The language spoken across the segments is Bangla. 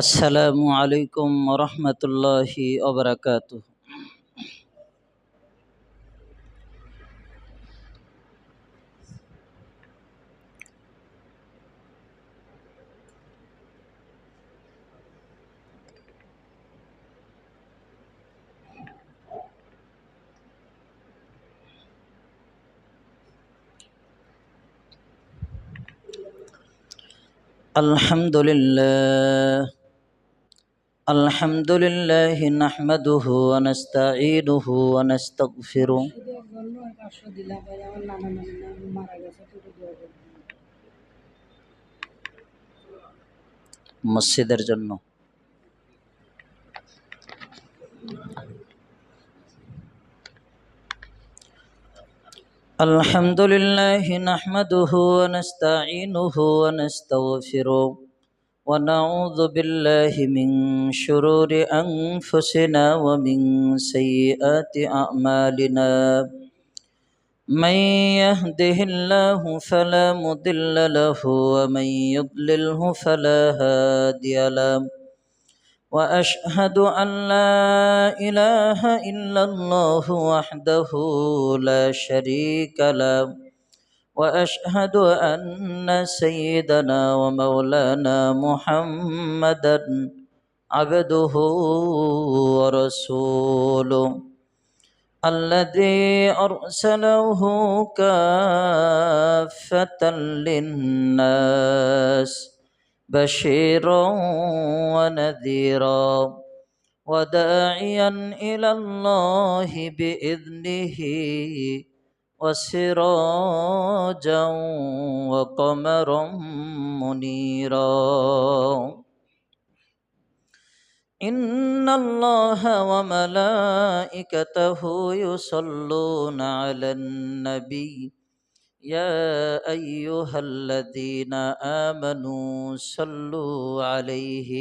আসসালামু আলাইকুম রহমতুল্লাহি ওবরাকাতুহ। আলহামদুলিল্লাহ নাহমাদুহু ওয়া নাস্তাঈনুহু ওয়া নাস্তাগফিরুহ। মসজিদের জন্য আলহামদুলিল্লাহ নাহমাদুহু ওয়া নাস্তাঈনুহু ওয়া নাস্তাগফিরুহ ওয়া নাউযু বিল্লাহি মিন শুরুরি আনফুসিনা ওয়া মিন সাইয়্যাতি আ'মালিনা। من يهده الله فلا مضل له ومن يضلله فلا هادي له وأشهد أن لا إله إلا الله وحده لا شريك له وأشهد أن سيدنا ومولانا محمدا عبده ورسوله الذي أرسله كافة للناس بشيرا ونذيرا وداعيا إلى الله بإذنه وسراجا وقمرا منيرا. إن الله وملائكته يصلون على النبي يا أيها الذين آمنوا صلوا عليه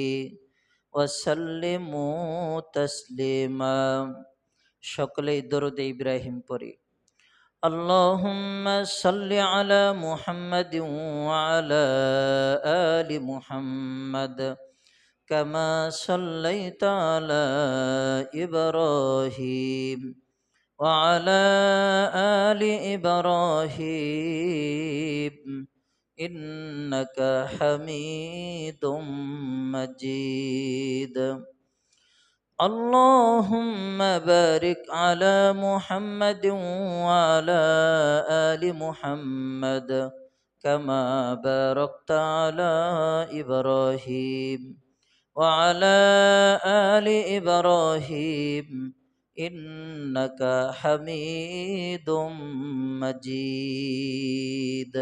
وسلموا تسليما. সকলেই দরুদ ইব্রাহিম পড়ি। اللهم صل على محمد وعلى آل محمد كما صليت على إبراهيم وعلى آل إبراهيم إنك حميد مجيد. اللهم بارك على محمد وعلى آل محمد كما باركت على إبراهيم وعلى آل إبراهيم إنك حميد مجيد.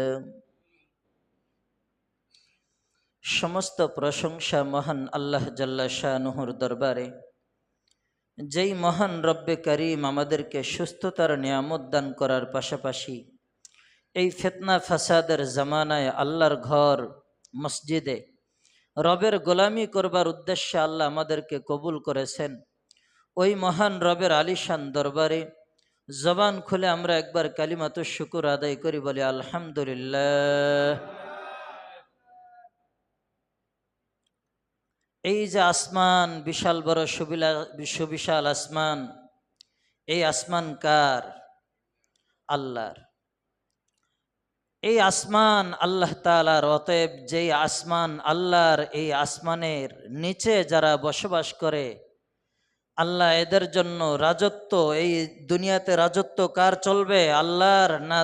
সমস্ত প্রশংসা মহান আল্লাহ জাল্লা শানুহুর দরবারে, যেই মহান রব্বে করিম আমাদেরকে সুস্থতার নিয়ামত দান করার পাশাপাশি এই ফিতনা ফাসাদের জামানায় আল্লাহর ঘর মসজিদে রবের গোলামি করবার উদ্দেশ্যে আল্লাহ আমাদেরকে কবুল করেছেন। ওই মহান রবের আলিশান দরবারে জবান খুলে আমরা একবার কালিমাতুশ শুকুর আদায় করি, বলি আলহামদুলিল্লাহ। এই যে আসমান, বিশাল বড় সুবিশাল আসমান, এই আসমান কার? আল্লাহর। এই আসমান আল্লাহ তাআলার। অতএব যেই আসমান আল্লাহর, এই আসমানের নিচে যারা বসবাস করে, আল্লাহ এদের জন্য রাজত্ব, এই দুনিয়াতে রাজত্ব কার চলবে? আল্লাহর। না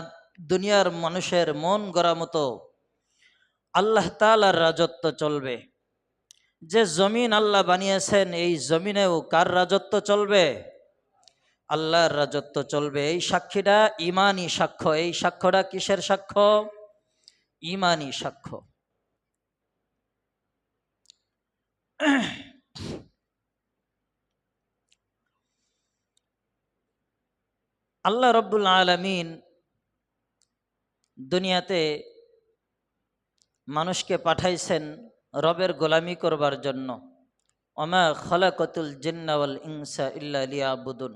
দুনিয়ার মানুষের মন গড়া মতো? আল্লাহ তাআলার রাজত্ব চলবে। যে জমিন আল্লাহ বানিয়েছেন, এই জমিনেও কার রাজত্ব চলবে? আল্লাহর রাজত্ব চলবে। এই সাক্ষীটা ঈমানি সাক্ষ্য। এই সাক্ষ্যটা কিসের সাক্ষ্য? ঈমানি সাক্ষ্য। আল্লাহ রব্বুল আলামিন দুনিয়াতে মানুষকে পাঠাইছেন রবের গোলামি করবার জন্য। ওমা খালাকাতুল জিন্না ওয়াল ইনসা ইল্লা লিয়াবুদুন।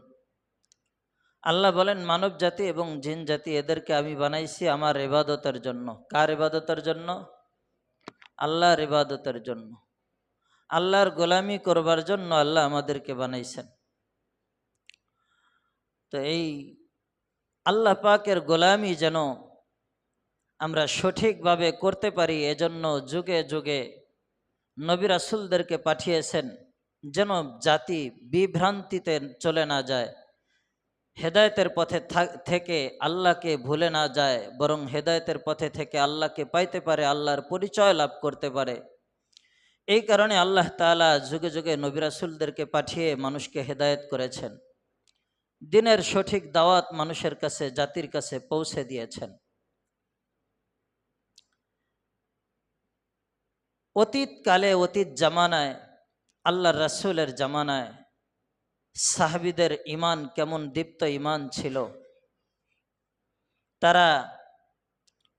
আল্লাহ বলেন, মানব জাতি এবং জিন জাতি এদেরকে আমি বানাইছি আমার ইবাদতের জন্য। কার ইবাদতের জন্য? আল্লাহর ইবাদতের জন্য। আল্লাহর গোলামি করবার জন্য আল্লাহ আমাদেরকে বানাইছেন। তো এই আল্লাহ পাকের গোলামি যেন আমরা সঠিকভাবে করতে পারি, এজন্য যুগে যুগে নবী রাসূলদেরকে পাঠিয়েছেন, যেন জাতি বিভ্রান্তিতে চলে না যায়, হেদায়েতের পথে থেকে আল্লাহকে ভুলে না যায়, বরং হেদায়েতের পথে থেকে আল্লাহকে পাইতে পারে, আল্লাহর পরিচয় লাভ করতে পারে। এই কারণে আল্লাহ তাআলা যুগে যুগে নবী রাসূলদেরকে পাঠিয়ে মানুষকে হেদায়েত করেছেন, দ্বীনের সঠিক দাওয়াত মানুষের কাছে, জাতির কাছে পৌঁছে দিয়েছেন। অতীতকালে, অতীত জামানায়, আল্লাহর রাসূলের জামানায় সাহাবীদের ঈমান কেমন দীপ্ত ঈমান ছিল। তারা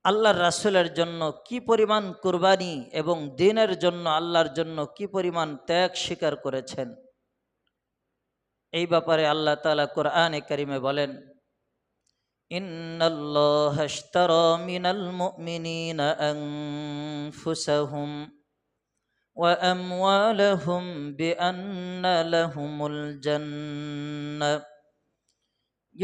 আল্লাহর রাসূলের জন্য কি পরিমাণ কুরবানি এবং দ্বীনের জন্য, আল্লাহর জন্য কি পরিমাণ ত্যাগ স্বীকার করেছেন। এই ব্যাপারে আল্লাহ তাআলা কোরআনে কারিমে বলেন, ইন্নাল্লাহা আশতারা মিনাল মুমিনিনা আনফুসাহুম ওয়া আমওয়ালাহুম বিআন্না লাহুমুল জান্নাহ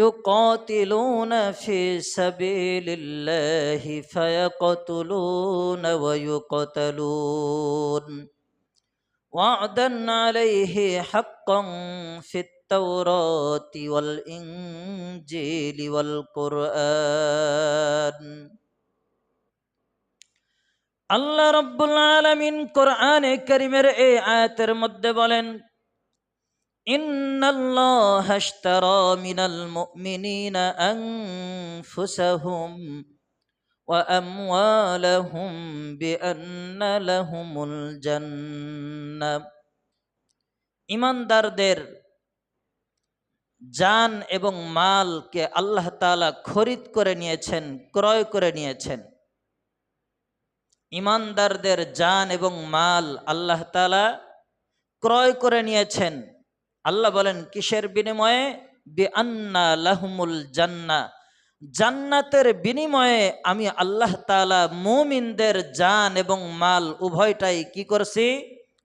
ইউকাতিলুনা ফি সাবিলিল্লাহি ফায়াকতুলুনা ওয়া ইউকতালুন ওয়া'দান আলাইহি হাক্কান ফিত তাওরাতি ওয়াল ইনজিলি ওয়াল কুরআন। আল্লাহ রাব্বুল আলামিন কোরআনে কারীমের এই আয়াতের মধ্যে বলেন, ইন্নাল্লাহা আশতারা মিনাল মুমিনিনা আনফুসাহুম ওয়া আমওয়ালাহুম বিআন্না লাহুমুল জান্নাহ। ঈমানদারদের জান এবং মালকে আল্লাহ তাআলা খরিদ করে নিয়েছেন, ক্রয় করে নিয়েছেন। ঈমানদারদের জান এবং মাল আল্লাহ তাআলা ক্রয় করে নিয়েছেন। আল্লাহ বলেন কিসের বিনিময়ে? বিআন্না লাহুমুল জান্নাহ, জান্নাতের বিনিময়ে আমি আল্লাহ তাআলা মুমিনদের জান এবং মাল উভয়টাই কি করছি?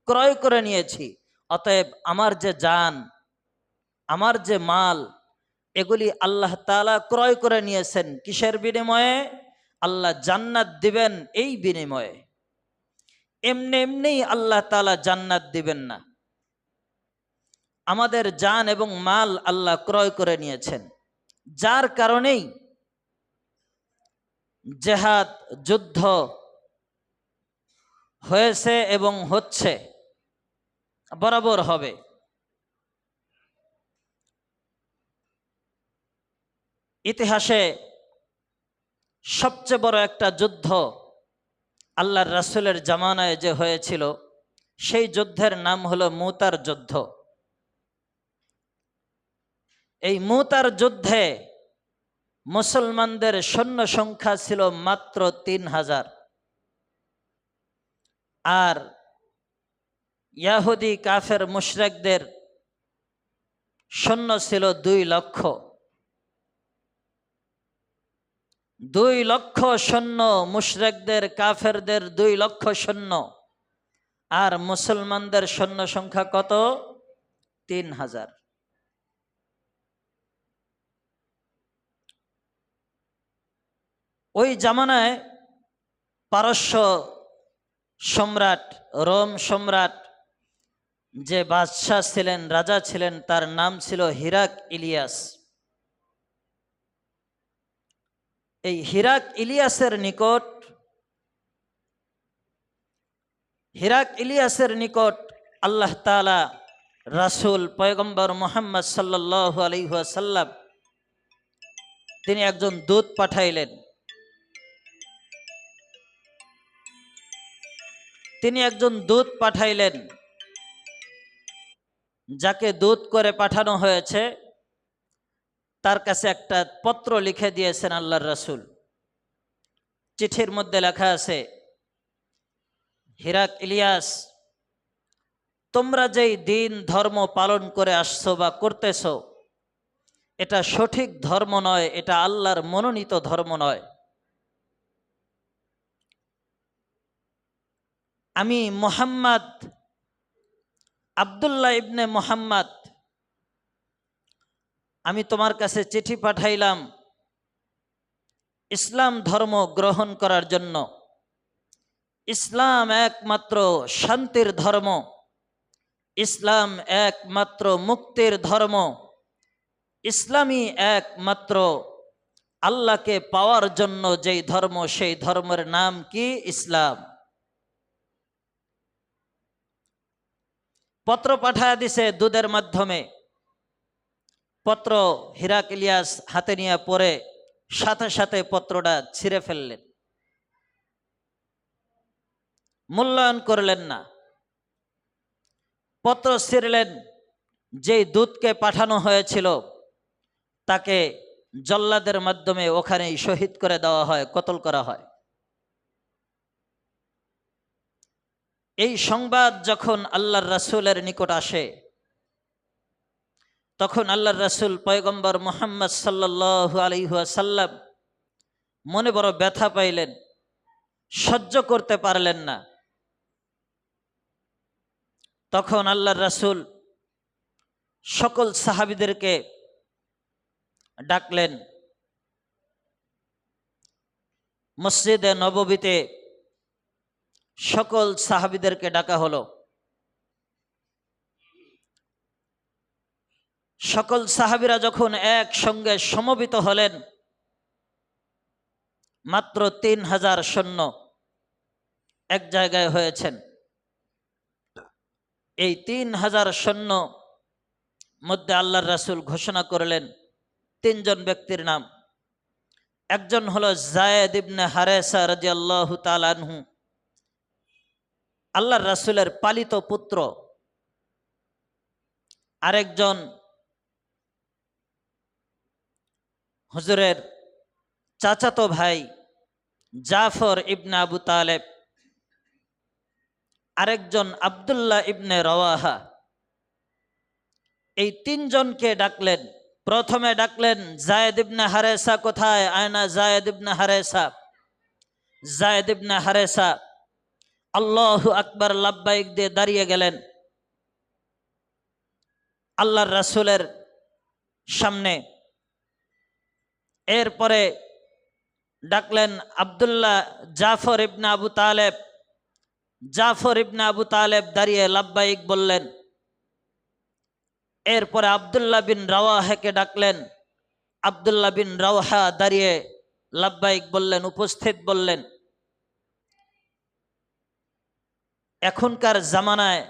ক্রয় করে নিয়েছি। অতএব আমার যে জান, আমার যে মাল, এগুলি আল্লাহ তাআলা ক্রয় করে নিয়েছেন। কিসের বিনিময়ে? আল্লাহ জান্নাত দিবেন এই বিনিময়ে। এমনি এমনি আল্লাহ তাআলা জান্নাত দিবেন না। আমাদের জান এবং মাল আল্লাহ ক্রয় করে নিয়েছেন, যার কারণেই জিহাদ, যুদ্ধ হয়েছে এবং হচ্ছে, বরাবর হবে। ইতিহাসে সবচেয়ে বড় একটা যুদ্ধ আল্লাহর রাসূলের জামানায় যে হয়েছিল, সেই যুদ্ধের নাম হলো মুতার যুদ্ধ। এই মুতার যুদ্ধে মুসলমানদের সৈন্য সংখ্যা ছিল মাত্র ৩,০০০, আর ইয়াহুদি কাফের মুশরিকদের সৈন্য ছিল ২,০০,০০০। ২,০০,০০০ সৈন্য, মুশরিকদের কাফেরদের ২,০০,০০০ সৈন্য, আর মুসলমানদের সৈন্য সংখ্যা কত? ৩,০০০। ওই জামানায় পারস্য সম্রাট, রোম সম্রাট, যে বাদশাহ ছিলেন, রাজা ছিলেন, তার নাম ছিল হিরাক ইলিয়াস। এই হিরাক ইলিয়াসের নিকট আল্লাহ তাআলা রাসূল পয়গম্বর মুহাম্মদ সাল্লাল্লাহু আলাইহি ওয়াসাল্লাম তিনি একজন দূত পাঠাইলেন। যাকে দূত করে পাঠানো হয়েছে, তার কাছে একটা পত্র লিখে দিয়েছেন আল্লাহর রাসূল। চিঠির মধ্যে লেখা আছে, হিরাক ইলিয়াস, তোমরা যেই দিন ধর্ম পালন করে আসছো বা করতেছো, এটা সঠিক ধর্ম নয়, এটা আল্লাহর মনোনীত ধর্ম নয়। আমি মুহাম্মদ আব্দুল্লাহ ইবনে মুহাম্মদ, আমি তোমার কাছে চিঠি পাঠাইলাম ইসলাম ধর্ম গ্রহণ করার জন্য। ইসলাম একমাত্র শান্তির ধর্ম, ইসলাম একমাত্র মুক্তির ধর্ম, ইসলামই একমাত্র আল্লাহকে পাওয়ার জন্য যেই ধর্ম, সেই ধর্মের নাম কি? ইসলাম। পত্র পাঠায় দিছে দুধের মাধ্যমে। পত্র হিরাক্লিয়াস হাতে নিয়ে পড়ে সাথে সাথে পত্রটা ছিঁড়ে ফেললেন, মূল্যায়ন করলেন না। পত্র ছিঁড়লেন, যেই দূতকে পাঠানো হয়েছিল তাকে জল্লাদের মাধ্যমে ওখানেই শহীদ করে দেওয়া হয়, কতল করা হয়। এই সংবাদ যখন আল্লাহর রাসূলের নিকট আসে, তখন আল্লাহর রাসূল পয়গম্বর মুহাম্মদ সাল্লাল্লাহু আলাইহি ওয়াসাল্লাম মনে বড় ব্যথা পাইলেন, সহ্য করতে পারলেন না। তখন আল্লাহর রাসূল সকল সাহাবীদেরকে ডাকলেন। মসজিদে নববীতে সকল সাহাবীদেরকে ডাকা হলো। সকল সাহাবীরা যখন একসঙ্গে সমবেত হলেন, মাত্র 3000 সৈন্য এক জায়গায় হয়েছেন। এই 3000 সৈন্য মধ্যে আল্লাহর রাসূল ঘোষণা করলেন 3 জন ব্যক্তির নাম। একজন হলো যায়েদ ইবনে হারেসা রাদিয়াল্লাহু তাআলা আনহু, আল্লাহর রাসূলের পালিত পুত্র। আরেকজন হুজুরের চাচাতো ভাই জাফর ইবনে আবু তালেব। আরেকজন আব্দুল্লাহ ইবনে রওয়াহা। এই 3 জনকে ডাকলেন। প্রথমে ডাকলেন যায়েদ ইবনে হারেসা। কোথায়? আয়না যায়েদ ইবনে হারেসা। যায়েদ ইবনে হারেসা আল্লাহু আকবার লাব্বাইক দিয়ে দাঁড়িয়ে গেলেন আল্লাহর রাসূলের সামনে। এরপরে ডাকলেন আব্দুল্লাহ জাফর ইবনে আবু তালেব। জাফর ইবনে আবু তালেব দাঁড়িয়ে লাব্বাইক বললেন। এরপরে আব্দুল্লাহ বিন রাওয়াহাকে ডাকলেন। আব্দুল্লাহ বিন রাওয়াহা দাঁড়িয়ে লাব্বাইক বললেন, উপস্থিত বললেন। এখনকার জামানায়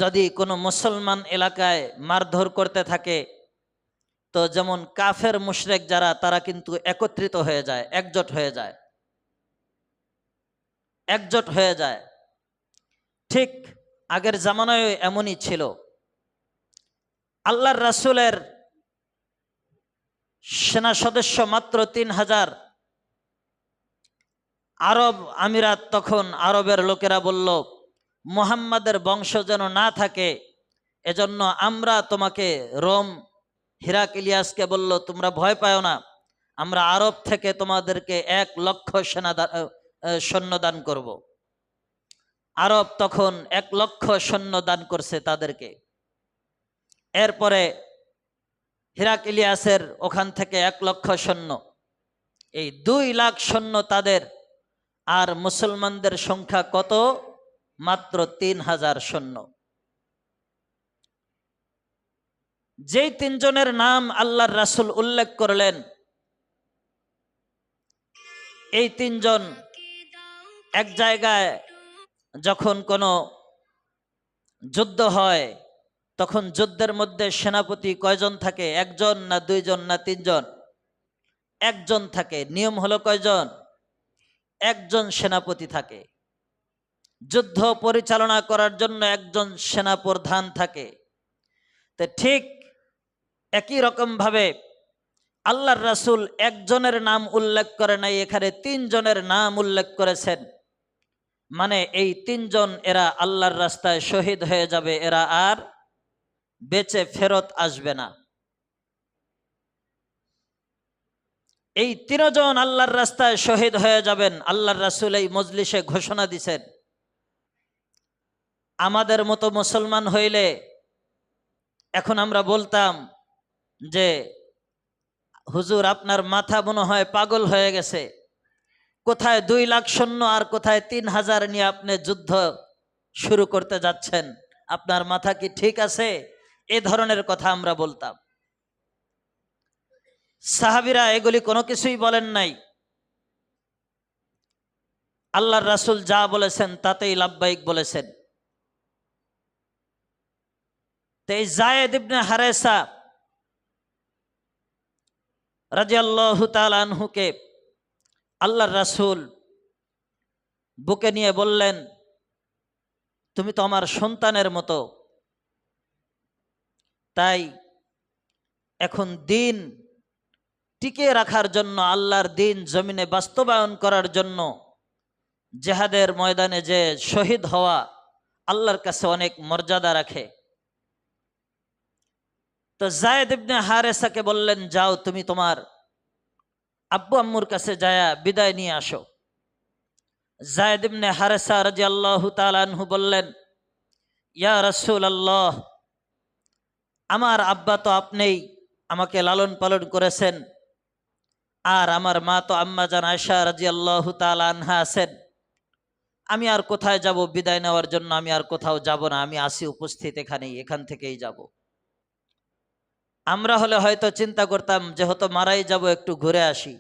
যদি কোনো মুসলমান এলাকায় মারধর করতে থাকে, তো যেমন কাফের মুশরিক যারা, তারা কিন্তু একত্রিত হয়ে যায়, একজোট হয়ে যায়, একজোট হয়ে যায়। ঠিক আগের জামানায় এমনই ছিল। আল্লাহর রাসূলের সেনা সদস্য মাত্র 3000। আরব আমিরাত, তখন আরবের লোকেরা বলল, মুহাম্মাদের বংশ যেন না থাকে, এজন্য আমরা তোমাকে, রোম হিরাক্লিয়াসকে বলল, তোমরা ভয় পাও না, আমরা আরব থেকে তোমাদেরকে 1 লক্ষ সৈন্য দান করব। আরব তখন 1 লক্ষ সৈন্য দান করছে তাদেরকে। এরপরে হিরাক্লিয়াসের ওখান থেকে 1 লক্ষ সৈন্য, এই 2 লাখ সৈন্য তাদের। আর মুসলমানদের সংখ্যা কত? মাত্র 3000 সৈন্য। যেই 3 জনের নাম আল্লাহর রাসূল উল্লেখ করলেন, এই 3 জন এক জায়গায় যখন কোনো যুদ্ধ হয়, তখন যুদ্ধের মধ্যে সেনাপতি কয়জন থাকে? 1 জন না 2 জন না 3 জন? 1 জন থাকে। নিয়ম হলো কয়জন? 1 জন সেনাপতি থাকে। যুদ্ধ পরিচালনা করার জন্য 1 জন সেনাপ্রধান থাকে। তো ঠিক একই রকম ভাবে আল্লাহর রাসূল 1 জনের নাম উল্লেখ করে নাই, এখানে 3 জনের নাম উল্লেখ করেছেন। মানে এই 3 জন, এরা আল্লাহর রাস্তায় শহীদ হয়ে যাবে, এরা আর বেঁচে ফেরত আসবে না। এই 3 জন আল্লাহর রাস্তায় শহীদ হয়ে যাবেন। আল্লাহর রাসূল এই মজলিসে ঘোষণা দিয়েছেন। আমাদের মতো মুসলমান হইলে এখন আমরা বলতাম যে হুজুর আপনার মাথা মনে হয় পাগল হয়ে গেছে, কোথায় 2 লাখ সৈন্য আর কোথায় 3,000 নিয়ে আপনি যুদ্ধ শুরু করতে যাচ্ছেন, আপনার মাথা কি ঠিক আছে? এ ধরনের কথা আমরা বলতাম। সাহাবীরা এগুলি কোনো কিছুই বলেন নাই। আল্লাহর রাসূল যা বলেছেন তাতেই লাব্বাইক বলেছেন। তো এই যায়েদ ইবনে হারেসা রাদিয়াল্লাহু তাআলা আনহুকে আল্লাহর রাসূল বুকে নিয়ে বললেন, তুমি তো আমার সন্তানের মতো, তাই এখন দিন টিকিয়ে রাখার জন্য, আল্লাহর দিন জমিনে বাস্তবায়ন করার জন্য জিহাদের ময়দানে যে শহীদ হওয়া আল্লাহর কাছে অনেক মর্যাদা রাখে। তো যায়েদ ইবনে হারেসাকে বললেন, যাও তুমি তোমার আব্বু আম্মুর কাছে যায়া বিদায় নিয়ে আসো। যায়েদ ইবনে হারেসা রাদিয়াল্লাহু তাআলা আনহু বললেন, ইয়া রাসূলুল্লাহ, আমার আব্বা তো আপনিই আমাকে লালন পালন করেছেন, আর আমার মা তো আম্মা জান আয়েশা রাদিয়াল্লাহু তাআলা আনহা আছেন, আমি আর কোথায় যাব বিদায় নেওয়ার জন্য? আমি আর কোথাও যাব না, আমি আসি উপস্থিত এখানেই, এখান থেকেই যাব। আমরা হলে হয়তো চিন্তা করতাম যেহেতু মারাই যাব, একটু ঘুরে আসি,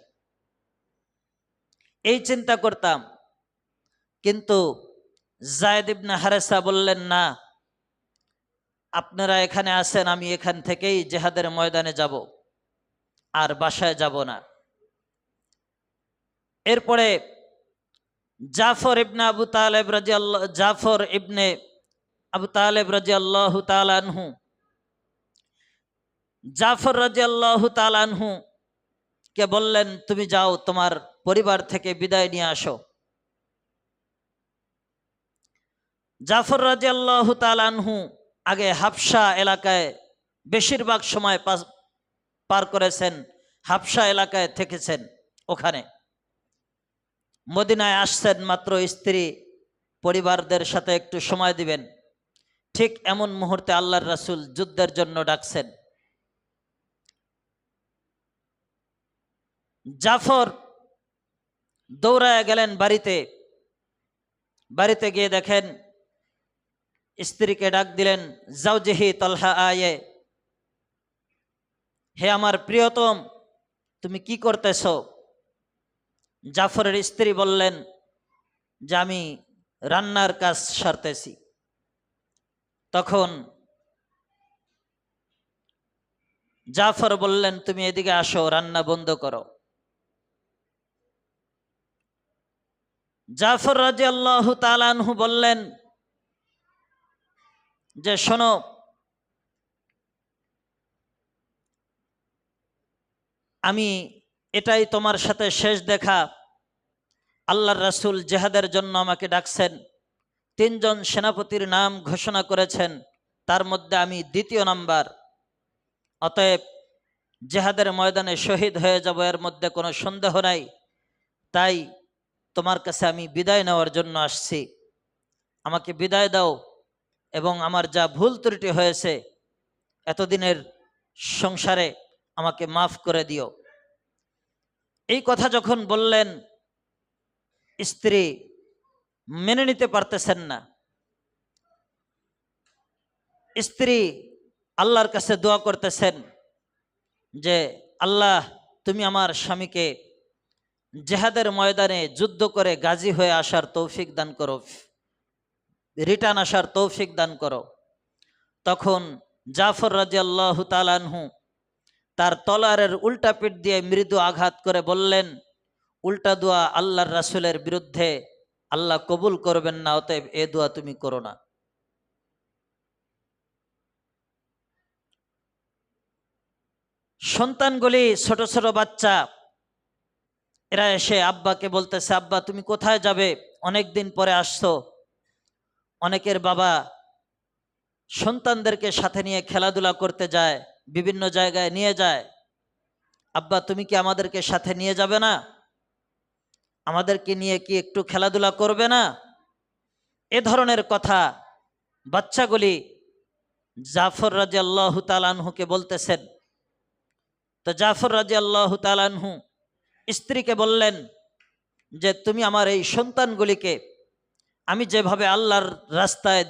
এই চিন্তা করতাম। কিন্তু যায়েদ ইবনে হারেসা বললেন, না, আপনারা এখানে আছেন, আমি এখান থেকেই জিহাদের ময়দানে যাব, আর বাসায় যাব না। এরপরে জাফর ইবনে আবু তালেব রাদিয়াল্লাহু তাআলা আনহু, জাফর রাদিয়াল্লাহু তাআলা আনহু কে বললেন, তুমি যাও তোমার পরিবার থেকে বিদায় নিয়ে আসো। জাফর রাদিয়াল্লাহু তাআলা আনহু আগে হাবশা এলাকায় বেশিরভাগ সময় পার করেছেন, হাবশা এলাকায় থেকেছেন। ওখানে মদিনায় আসছেন মাত্র স্ত্রী পরিবারদের সাথে একটু সময় দিবেন, ঠিক এমন মুহূর্তে আল্লাহর রাসূল যুদ্ধের জন্য ডাকছেন। জাফর দৌড়ায় গেলেন বাড়িতে। বাড়িতে গিয়ে দেখেন, স্ত্রীকে ডাক দিলেন, জাওজিহি তালহা আয়ে, হে আমার প্রিয়তম, তুমি কি করতেছ? জাফরের স্ত্রী বললেন যে আমি রান্নার কাজ সারতেছি। তখন জাফর বললেন, তুমি এদিকে আসো, রান্না বন্ধ করো। জাফর রাদিয়াল্লাহু তাআলা আনহু বললেন যে শোনো, আমি এটাই তোমার সাথে শেষ দেখা। আল্লাহর রাসূল জিহাদের জন্য আমাকে ডাকছেন, 3 জন সেনাপতির নাম ঘোষণা করেছেন, তার মধ্যে আমি দ্বিতীয় নাম্বার। অতএব জিহাদের ময়দানে শহীদ হয়ে যাব, এর মধ্যে কোনো সন্দেহ নাই। তাই তোমার কাছে আমি বিদায় নেওয়ার জন্য আসছি, আমাকে বিদায় দাও এবং আমার যা ভুল ত্রুটি হয়েছে এতদিনের সংসারে আমাকে মাফ করে দিও। এই কথা যখন বললেন, স্ত্রী মেনে নিতে পারতেছেন না। স্ত্রী আল্লাহর কাছে দোয়া করতেছেন যে আল্লাহ, তুমি আমার স্বামীকে জিহাদের ময়দানে যুদ্ধ করে গাজী হয়ে আসার তৌফিক দান করো, রিটার্ন আসার তৌফিক দান করো। তখন জাফর রাদিয়াল্লাহু তাআলা আনহু তার তলোয়ারের উল্টা পিঠ দিয়ে মৃদু আঘাত করে বললেন, উল্টা দোয়া আল্লাহর রাসূলের বিরুদ্ধে আল্লাহ কবুল করবেন না, অতএব এ দোয়া তুমি করো না। সন্তানগুলি ছোট ছোট বাচ্চা, এরা এসে আব্বাকে বলতেছে, আব্বা তুমি কোথায় যাবে, অনেক দিন পরে আসছো। অনেকের বাবা সন্তানদেরকে সাথে নিয়ে খেলাধুলা করতে যায়, বিভিন্ন জায়গায় নিয়ে যায়। আব্বা তুমি কি আমাদেরকে সাথে নিয়ে যাবে না? আমাদেরকে নিয়ে কি একটু খেলাধুলা করবে না? এ ধরনের কথা বাচ্চাগুলি জাফর রাদিয়াল্লাহু তাআলা আনহুকে বলতেছেন। তো জাফর রাদিয়াল্লাহু তাআলা আনহু স্ত্রীকে বললেন যে তুমি আমার এই সন্তানগুলিকে আমি যেভাবে আল্লাহর রাস্তায়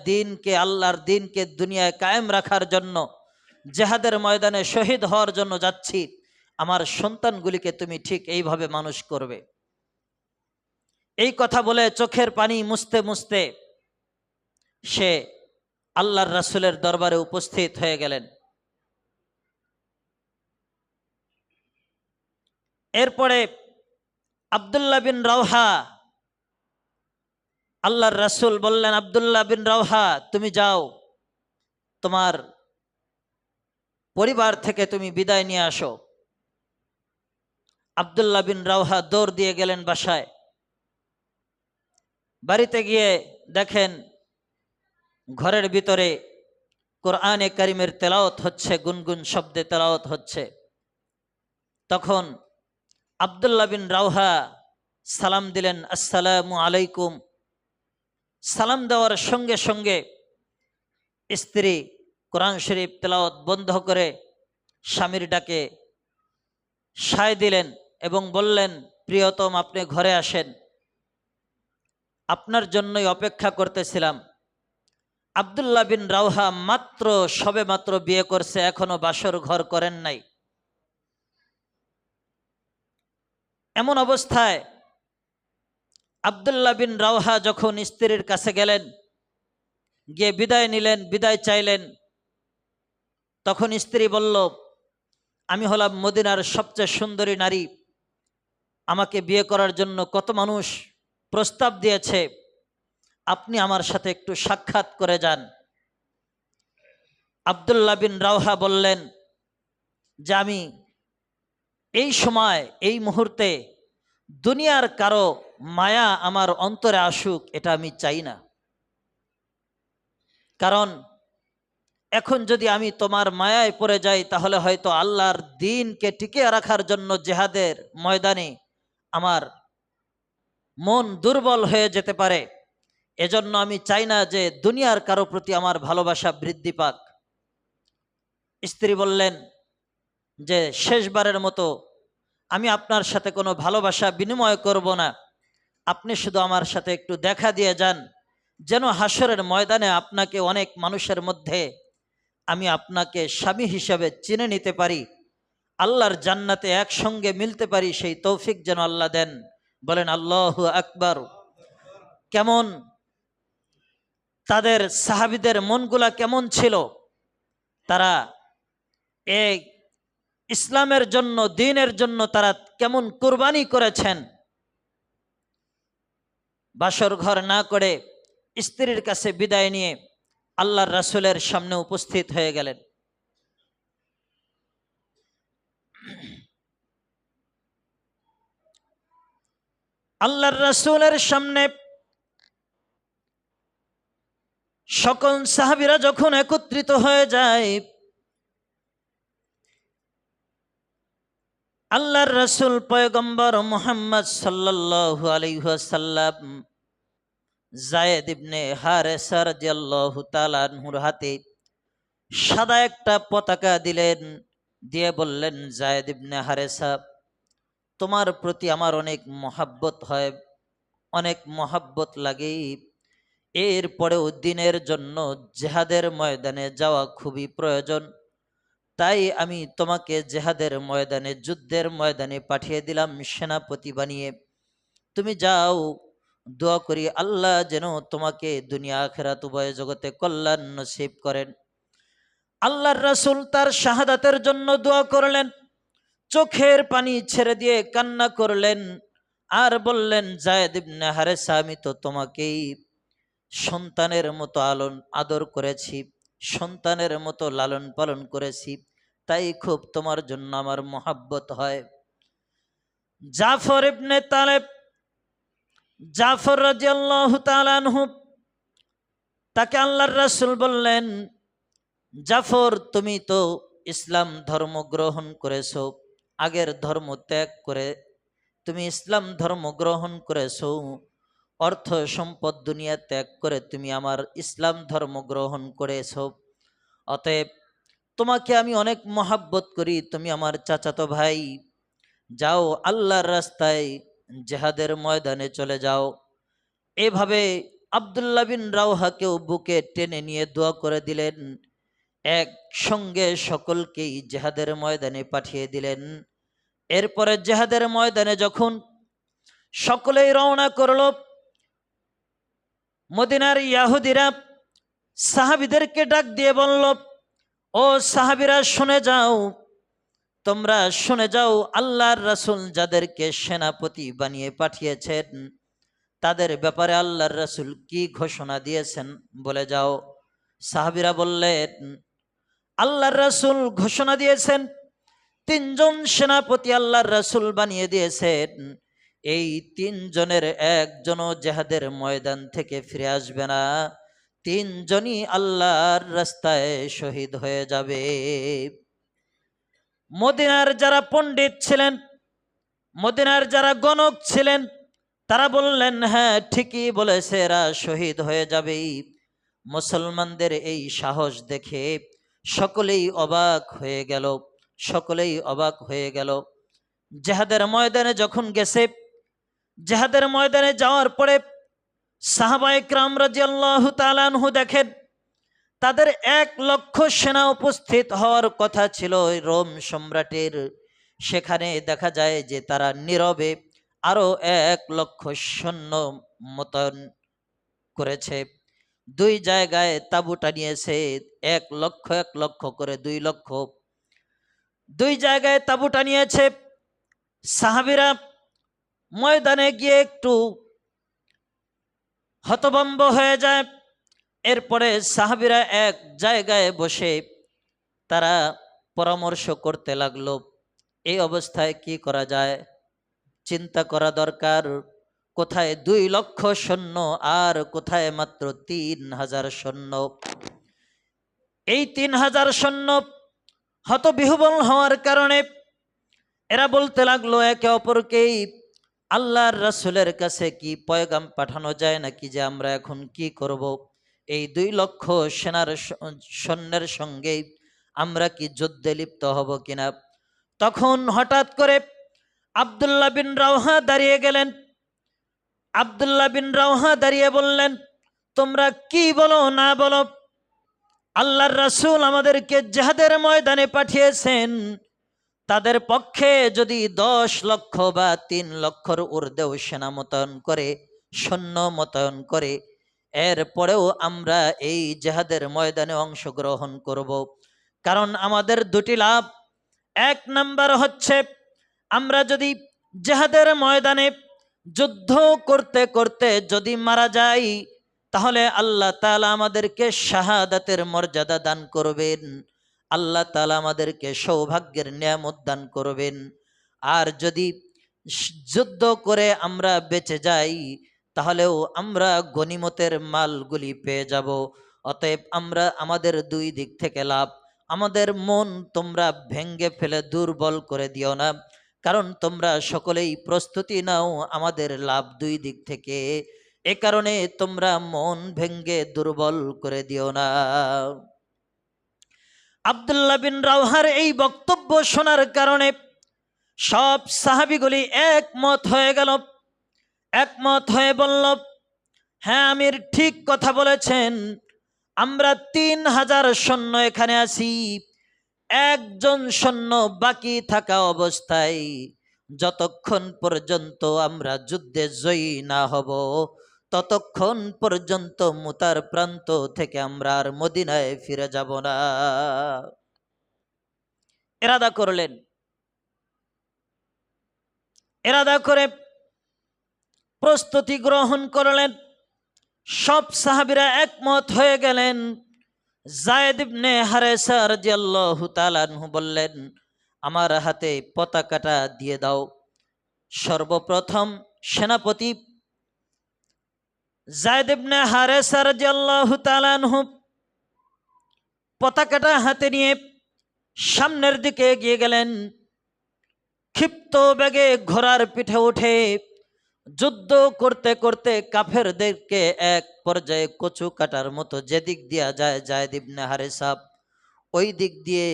আল্লাহর দিনকে দুনিয়ায় কায়েম রাখার জন্য জেহাদের ময়দানে শহীদ হওয়ার জন্য যাচ্ছি, আমার সন্তানগুলিকে তুমি ঠিক এইভাবে মানুষ করবে। এই কথা বলে চোখের পানি মুছতে মুছতে সে আল্লাহর রাসূলের দরবারে উপস্থিত হয়ে গেলেন। এরপরে আব্দুল্লাহ বিন রাওহা, আল্লাহর রাসূল বললেন, আব্দুল্লাহ বিন রাওহা তুমি যাও, তোমার পরিবার থেকে তুমি বিদায় নিয়ে আসো। আব্দুল্লাহ বিন রাওহা দৌড় দিয়ে গেলেন বাসায়। বাড়িতে গিয়ে দেখেন ঘরের ভিতরে কোরআনে কারিমের তেলাওয়াত হচ্ছে, গুনগুন শব্দে তেলাওয়াত হচ্ছে। তখন আব্দুল্লাহ বিন রাওহা সালাম দিলেন, আসসালামু আলাইকুম। সালাম দেওয়ার সঙ্গে সঙ্গে স্ত্রী কোরআন শরীফ তেলাওয়াত বন্ধ করে স্বামীর ডাকে সায় দিলেন এবং বললেন, প্রিয়তম আপনি ঘরে আসেন, আপনার জন্যই অপেক্ষা করতেছিলাম। আব্দুল্লাহ বিন রাওহা সবে মাত্র বিয়ে করছে, এখনো বাসর ঘর করেন নাই। এমন অবস্থায় আব্দুল্লাহ বিন রাওহা যখন স্ত্রীর কাছে গেলেন, গিয়ে বিদায় নিলেন, বিদায় চাইলেন, তখন স্ত্রী বলল, আমি হলাম মদিনার সবচেয়ে সুন্দরী নারী, আমাকে বিয়ে করার জন্য কত মানুষ প্রস্তাব দিয়েছে, আপনি আমার সাথে একটু সাক্ষাৎ করে যান। আব্দুল্লাহ বিন রাওহা বললেন যে আমি এই সময় এই মুহূর্তে দুনিয়ার কারো মায়া আমার অন্তরে আসুক এটা আমি চাই না, কারণ এখন যদি আমি তোমার মায়ায় পড়ে যাই তাহলে হয়তো আল্লাহর দ্বীনকে টিকিয়ে রাখার জন্য জিহাদের ময়দানে আমার মন দুর্বল হয়ে যেতে পারে। এজন্য আমি চাই না যে দুনিয়ার কারো প্রতি আমার ভালোবাসা বৃদ্ধি পাক। স্ত্রী বললেন যে শেষবারের মতো আমি আপনার সাথে কোনো ভালোবাসা বিনিময় করব না, আপনি শুধু আমার সাথে একটু দেখা দিয়ে যান, যেন হাসরের ময়দানে আপনাকে অনেক মানুষের মধ্যে আমি আপনাকে স্বামী হিসাবে চিনে নিতে পারি, আল্লাহর জান্নাতে একসঙ্গে মিলতে পারি, সেই তৌফিক যেন আল্লাহ দেন। বলেন আল্লাহু আকবার। কেমন তাদের সাহাবীদের মনগুলা কেমন ছিল, তারা এই ইসলামের জন্য, দ্বীনের জন্য তারা কেমন কুরবানি করেছেন। বাসর ঘর না করে স্ত্রীর কাছে বিদায় নিয়ে আল্লাহর রাসূলের সামনে উপস্থিত হয়ে গেলেন। আল্লাহর রাসূলের সামনে সকল সাহাবীরা যখন একত্রিত হয়ে যায়, আল্লাহর রাসূল পয়গম্বর মুহাম্মদ সাল্লাল্লাহু আলাইহি ওয়াসাল্লাম যায়েদ ইবনে হারেসা রাদিয়াল্লাহু তাআলা আনহুর হাতে সাদা একটা পতাকা দিলেন, দিয়ে বললেন, যায়েদ ইবনে হারেসা, তোমার প্রতি আমার অনেক মহাব্বত হয়, অনেক মহাব্বত লাগে, এরপরেও দ্বীনের জন্য জিহাদের ময়দানে যাওয়া খুবই প্রয়োজন, তাই আমি তোমাকে জিহাদের ময়দানে, যুদ্ধের ময়দানে পাঠিয়ে দিলাম সেনাপতি বানিয়ে। তুমি যাও, দোয়া করি আল্লাহ যেন তোমাকে দুনিয়া আখিরাত উভয় জগতে কল্যাণ নসিব করেন। আল্লাহর রাসূল তার শাহাদাতের জন্য দোয়া করলেন, চোখের পানি ছেড়ে দিয়ে কান্না করলেন, আর বললেন, যায়েদ ইবনে হারেসা, আমি তো তোমাকেই সন্তানের মতো আদর করেছি, সন্তানের মতো লালন পালন করেছি, তাই খুব তোমার জন্য আমার মহাব্বত হয়। জাফর ইবনে তালেব, জাফর রাদিয়াল্লাহু তাআলা আনহু, তাকে আল্লাহর রাসূল বললেন, জাফর তুমি তো ইসলাম ধর্ম গ্রহণ করেছো, আগের ধর্ম ত্যাগ করে তুমি ইসলাম ধর্ম গ্রহণ করেছো, অর্থ সম্পদ দুনিয়া ত্যাগ করে তুমি আমার ইসলাম ধর্ম গ্রহণ করেছ, অতএব তোমাকে আমি অনেক মহাব্বত করি, তুমি আমার চাচাতো ভাই, যাও আল্লাহর রাস্তায় জেহাদের ময়দানে চলে যাও। এভাবে আব্দুল্লাহ বিন রাওহাকেও বুকে টেনে নিয়ে দোয়া করে দিলেন, একসঙ্গে সকলকেই জেহাদের ময়দানে পাঠিয়ে দিলেন। এরপরে জেহাদের ময়দানে যখন সকলেই রওনা করল, মদিনার ইয়াহুদিরা সাহাবীদেরকে ডাক দিয়ে বলল, ও সাহাবীরা শুনে যাও, তোমরা শুনে যাও, আল্লাহর রাসূল যাদেরকে সেনাপতি বানিয়ে পাঠিয়েছেন তাদের ব্যাপারে আল্লাহর রাসূল কি ঘোষণা দিয়েছেন বলে যাও। সাহাবীরা বললেন, আল্লাহর রাসূল ঘোষণা দিয়েছেন, তিনজন সেনাপতি আল্লাহর রাসূল বানিয়ে দিয়েছেন, এই তিনজনের একজনও জেহাদের ময়দান থেকে ফিরে আসবে না, তিনজনই আল্লাহর রাস্তায় শহীদ হয়ে যাবে। মদিনার যারা পণ্ডিত ছিলেন, মদিনার যারা গণক ছিলেন, তারা বললেন, হ্যাঁ ঠিকই বলেছে, এরা শহীদ হয়ে যাবেই। মুসলমানদের এই সাহস দেখে সকলেই অবাক হয়ে গেল, সকলেই অবাক হয়ে গেল। জেহাদের ময়দানে যখন গেছে, জেহাদের ময়দানে যাওয়ার পরে সাহাবায়ে কেরাম রাদিয়াল্লাহু তাআলা আনহু দেখেন, তাদের 1,00,000 সেনা উপস্থিত হওয়ার কথা ছিল রোম সম্রাটের, সেখানে দেখা যায় যে তারা নীরবে আরো 1,00,000 সৈন্য মোতায়েন করেছে। 2 জায়গায় তাঁবু টানিয়েছে, 1,00,000 করে 2,00,000, 2 জায়গায় তাঁবু টানিয়েছে। সাহাবীরা ময়দানে গিয়ে একটু হতভম্ব হয়ে যায়। এরপরে সাহাবীরা এক জায়গায় বসে তারা পরামর্শ করতে লাগলো, এই অবস্থায় কি করা যায়, চিন্তা করা দরকার। কোথায় 2,00,000 সৈন্য আর কোথায় মাত্র 3,000 সৈন্য। এই 3,000 সৈন্য হতবিহ্বল হওয়ার কারণে এরা বলতে লাগলো একে অপরকেই, আল্লাহর রাসূলের কাছে কি পয়গাম পাঠানো যায় নাকি, যে আমরা এখন কি করব, এই 2,00,000 সেনার সৈন্যের সঙ্গে আমরা কি যুদ্ধে লিপ্ত হব কিনা। তখন হঠাৎ করে আব্দুল্লাহ বিন রাওহা দাঁড়িয়ে গেলেন। আব্দুল্লাহ বিন রাওহা দাঁড়িয়ে বললেন, তোমরা কি বলো না বলো, আল্লাহর রাসূল আমাদেরকে জিহাদের ময়দানে পাঠিয়েছেন, তাদের পক্ষে যদি 10,00,000 বা 3,00,000 ঊর্ধ্বেও সেনা মোতায়েন করে, সৈন্য মোতায়েন করে, এরপরেও আমরা এই জিহাদের ময়দানে অংশগ্রহণ করব। কারণ আমাদের দুটি লাভ, 1 নাম্বার হচ্ছে আমরা যদি জিহাদের ময়দানে যুদ্ধ করতে করতে যদি মারা যাই, তাহলে আল্লাহ তাআলা আমাদেরকে শাহাদাতের মর্যাদা দান করবেন, আল্লাহ তাআলা আমাদেরকে সৌভাগ্যের নিয়ামত দান করবেন। আর যদি যুদ্ধ করে আমরা বেঁচে যাই, তাহলেও আমরা গনিমতের মালগুলি পেয়ে যাব। অতএব আমরা আমাদের 2 দিক থেকে লাভ। আমাদের মন তোমরা ভেঙ্গে ফেলে দুর্বল করে দিও না, কারণ তোমরা সকলেই প্রস্তুতি নাও আমাদের লাভ 2 দিক থেকে, এ কারণে তোমরা মন ভেঙ্গে দুর্বল করে দিও না। আব্দুল্লাহ বিন রাওহার এই বক্তব্য শোনার কারণে সব সাহাবীগুলি একমত হয়ে গেল, একমত হয়ে বলল, হ্যাঁ আমির ঠিক কথা বলেছেন, আমরা 3,000 সৈন্য এখানে আছি, একজন সৈন্য বাকি থাকা অবস্থায় যতক্ষণ পর্যন্ত আমরা যুদ্ধে জয়ী না হব, ততক্ষণ পর্যন্ত মুতার প্রান্ত থেকে আমরা আর মদিনায় ফিরে যাব না। ইরাদা করলেন, ইরাদা করে প্রস্তুতি গ্রহণ করলেন। সব সাহাবীরা একমত হয়ে গেলেন। যায়েদ ইবনে হারেসা রাদিয়াল্লাহু তাআলা আনহু বললেন, আমার হাতে পতাকাটা দিয়ে দাও। সর্বপ্রথম সেনাপতি যায়েদ ইবনে হারেসা রাদিয়াল্লাহু তাআলা আনহু পতাকাটা হাতে নিয়ে সামনের দিকে এগিয়ে গেলেন। ক্ষিপ্ত বেগে ঘোড়ার পিঠে উঠে যুদ্ধ করতে করতে কাফেরদেরকে এক পর্যায়ে কচু কাটার মতো যেদিক দিয়া যায় যায়েদ ইবনে হারেসা ওই দিক দিয়ে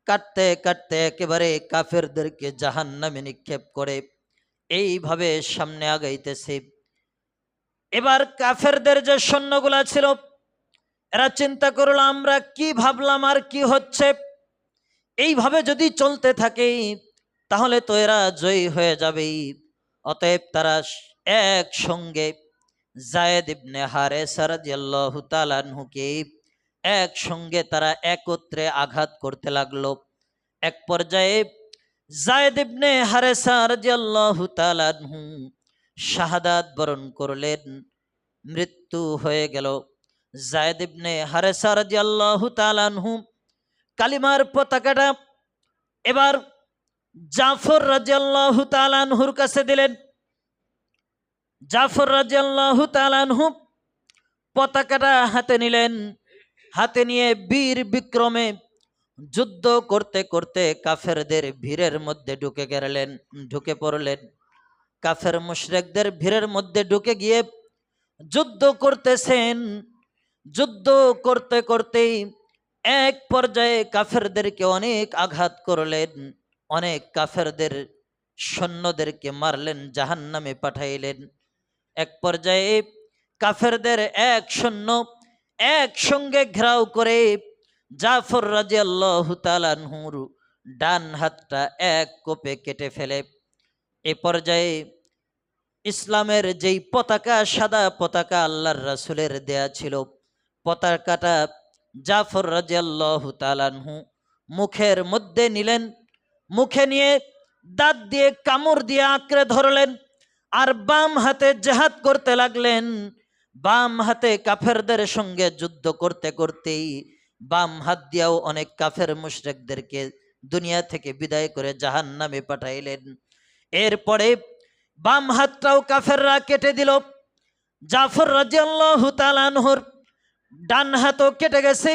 কাটতে কাটতে একেবারে কাফেরদেরকে জাহান্নামে নিক্ষেপ করে এইভাবে সামনে আগাইতেছে। এবার কাফেরদের যে সৈন্যগুলা ছিল এরা চিন্তা করলো আমরা কি ভাবলাম আর কি হচ্ছে, এইভাবে যদি চলতে থাকে তাহলে তো এরা জয়ী হয়ে যাবেই। অতএব তারা একসঙ্গে যায়েদ ইবনে হারেসা রাদিয়াল্লাহু তাআলা আনহুকে একসঙ্গে তারা একত্রে আঘাত করতে লাগলো। এক পর্যায়ে যায়েদ ইবনে হারেসা রাদিয়াল্লাহু তাআলা আনহু শাহাদাত বরণ করলেন, মৃত্যু হয়ে গেল। যায়েদ ইবনে হারেসা রাদিয়াল্লাহু তাআলা আনহু কালিমার পতাকাটা এবার জাফর রাদিয়াল্লাহু তাআলা আনহুর কাছে দিলেন। জাফর রাদিয়াল্লাহু তাআলা আনহু পতাকাটা হাতে নিলেন, হাতে নিয়ে বীর বিক্রমে যুদ্ধ করতে করতে কাফেরদের ভিড়ের মধ্যে ঢুকে পড়লেন। কাফের মুশরিকদের ভিড়ের মধ্যে ঢুকে গিয়ে যুদ্ধ করতেছেন। যুদ্ধ করতে করতেই এক পর্যায়ে কাফেরদেরকে অনেক আঘাত করলেন, অনেক কাফেরদের সৈন্যদেরকে মারলেন, জাহান্নামে পাঠাইলেন। এক পর্যায়ে কাফেরদের এক সৈন্য একসঙ্গে ঘেরাও করে জাফর রাদিয়াল্লাহু তাআলা আনহুর ডান হাতটা এক কোপে কেটে ফেলে। এ পর্যায়ে ইসলামের যেই পতাকা, সাদা পতাকা আল্লাহর রাসূলের দেয়া ছিল, পতাকাটা জাফর রাদিয়াল্লাহু তাআলা আনহু মুখের মধ্যে নিলেন। মুখে নিয়ে দাঁত দিয়ে কামড় দিয়ে আঁকড়ে ধরলেন আর বাম হাতে জেহাদ করতে লাগলেন। বাম হাতে কাফেরদের সঙ্গে যুদ্ধ করতে করতেই বাম হাত দিয়েও অনেক কাফের মুশরিকদেরকে দুনিয়া থেকে বিদায় করে জাহান্নামে পাঠাইলেন। এরপরে বাম হাতটাও কাফেররা কেটে দিল। জাফর রাদিয়াল্লাহু তাআলা আনহুর ডান হাতও কেটে গেছে,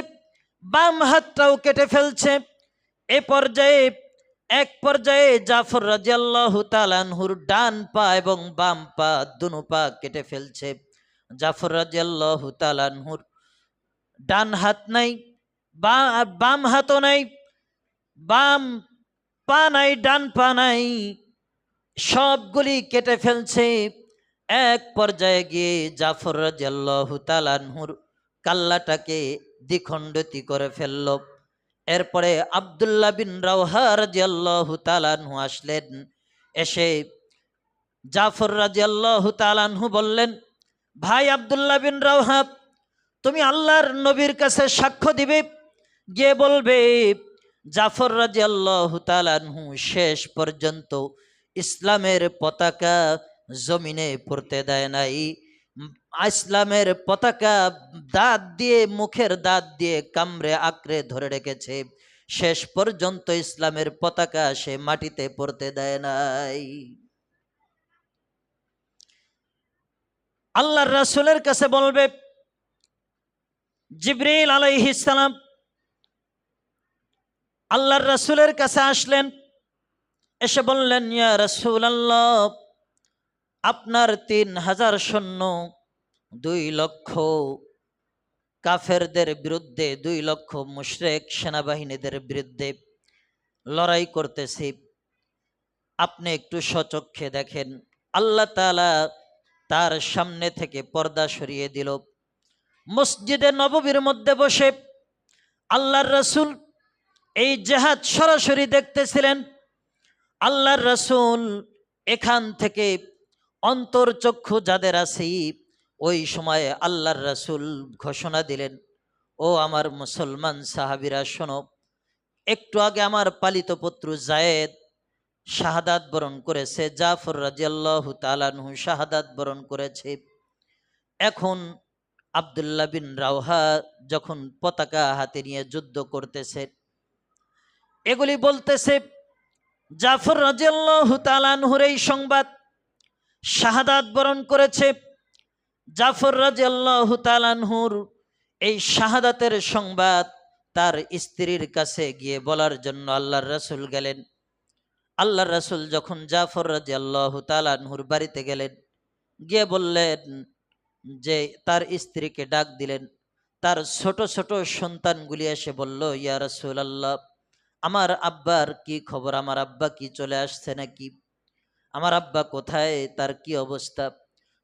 বাম হাতটাও কেটে ফেলছে। এক পর্যায়ে জাফর রাদিয়াল্লাহু তাআলা আনহুর ডান পা এবং বাম পা দুনো পা কেটে ফেলছে। জাফর রাদিয়াল্লাহু তাআলা আনহুর ডান হাত নাই, বাম হাতও নাই, বাম পা নাই, ডান পা নাই, সবগুলি কেটে ফেলছে। এক পর্যায়ে গিয়ে জাফর রাদিয়াল্লাহু তাআলা আনহুর কাল্লাটাকে দ্বিখণ্ডিত করে ফেলল। এরপরে আব্দুল্লাহ বিন রাওহা রাদিয়াল্লাহু তাআলা আনহু আসলেন। এসে জাফর রাদিয়াল্লাহু তাআলা আনহু বললেন, ভাই আব্দুল্লাহ বিন রাওহা, তুমি আল্লাহর নবীর কাছে সাক্ষ্য দিবে, গিয়ে বলবে জাফর রাদিয়াল্লাহু তাআলা আনহু শেষ পর্যন্ত ইসলামের পতাকা জমিনে পড়তে দেয় নাই। ইসলামের পতাকা দাঁত দিয়ে, মুখের দাঁত দিয়ে কামড়ে আঁকড়ে ধরে রেখেছে, শেষ পর্যন্ত ইসলামের পতাকা সে মাটিতে পড়তে দেয় নাই। আল্লাহর রাসূলের কাছে বলবে, জিবরিল আলাইহিস সালাম আল্লাহর রাসূলের কাছে আসলেন, এসে বললেন, ইয়া রাসূলুল্লাহ, আপনার 3000 সৈন্য 2 লক্ষ কাফেরদের বিরুদ্ধে, 2 লক্ষ মুশরিক সেনাবাহিনীদের বিরুদ্ধে লড়াই করতেছে, আপনি একটু সচক্ষে দেখেন। আল্লাহ তাআলা তার সামনে থেকে পর্দা সরিয়ে দিল। মসজিদে নববীর মধ্যে বসে আল্লাহর রাসূল এই জিহাদ সরাসরি দেখতেছিলেন। আল্লাহর রাসূল এখান থেকে অন্তর্চক্ষু যাদের আছে, ওই সময়ে আল্লাহর রাসূল ঘোষণা দিলেন, ও আমার মুসলমান সাহাবীরা শোনো, একটু আগে আমার পালিত পুত্র যায়েদ শাহাদাত বরণ করেছে, জাফর রাদিয়াল্লাহু তাআলা আনহু শাহাদাত বরণ করেছে। এখন আব্দুল্লাহ বিন রাওহা যখন পতাকা হাতে নিয়ে যুদ্ধ করতেছে, এগুলি বলতেছে জাফর রাদিয়াল্লাহু তাআলা আনহুর এই সংবাদ, শাহাদাত বরণ করেছে। জাফর রাদিয়াল্লাহু তাআলা আনহুর এই শাহাদাতের সংবাদ তার স্ত্রীর কাছে গিয়ে বলার জন্য আল্লাহর রাসূল গেলেন। আল্লাহর রাসূল যখন জাফর রাদিয়াল্লাহু তাআলা আনহুর বাড়িতে গেলেন, গিয়ে বললেন যে তার স্ত্রীকে ডাক দিলেন। তার ছোট ছোট সন্তানগুলি এসে বলল, ইয়া রাসূলুল্লাহ, আমার আব্বার কি খবর? আমার আব্বা কি চলে আসছে নাকি? আমার আব্বা কোথায়? তার কি অবস্থা?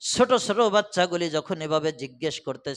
ছোট ছোট বাচ্চাগুলি যখন এভাবে জিজ্ঞেস করতে